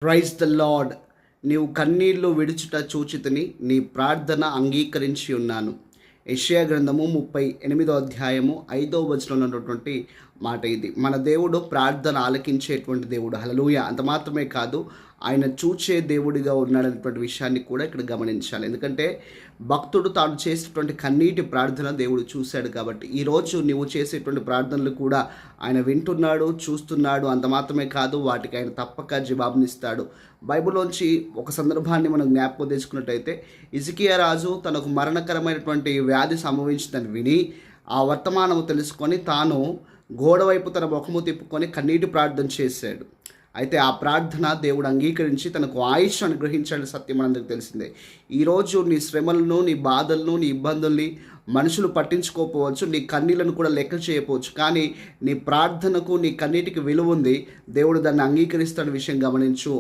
Praise the lord. నీవు కన్నీళ్లు విడుచుట చూచితిని, నీ ప్రార్థన అంగీకరించి ఉన్నాను. యెషయా గ్రంథము 38వ అధ్యాయము 5వ వచనంలో ఉన్నటువంటి మాట ఇది. మన దేవుడు ప్రార్థన ఆలకించేటువంటి దేవుడు. హల్లెలూయా. అంత మాత్రమే కాదు, ఆయన చూచే దేవుడిగా ఉన్నాడనేటువంటి విషయాన్ని కూడా ఇక్కడ గమనించాలి. ఎందుకంటే భక్తుడు తాను చేసేటువంటి కన్నీటి ప్రార్థన దేవుడు చూశాడు కాబట్టి, ఈరోజు నువ్వు చేసేటువంటి ప్రార్థనలు కూడా ఆయన వింటున్నాడు, చూస్తున్నాడు. అంత మాత్రమే కాదు, వాటికి ఆయన తప్పక జవాబునిస్తాడు. బైబిల్లోంచి ఒక సందర్భాన్ని మనం జ్ఞాపకం తెచ్చుకున్నట్టయితే, హిజ్కియా రాజు తనకు మరణకరమైనటువంటి వ్యాధి సంభవించిందని విని, ఆ వర్తమానము తెలుసుకొని తాను గోడ వైపు తన ముఖము తిప్పుకొని కన్నీటి ప్రార్థన చేశాడు. అయితే ఆ ప్రార్థన దేవుడు అంగీకరించి తనకు ఆయుష్ అనుగ్రహించాలని సత్యం మనందరికీ తెలిసిందే. ఈరోజు నీ శ్రమలను, నీ బాధలను, నీ ఇబ్బందుల్ని మనుషులు పట్టించుకోకపోవచ్చు, నీ కన్నీళ్లను కూడా లెక్క చేయకపోవచ్చు, కానీ నీ ప్రార్థనకు, నీ కన్నీటికి విలువ ఉంది. దేవుడు దాన్ని అంగీకరిస్తున్న విషయం గమనించు.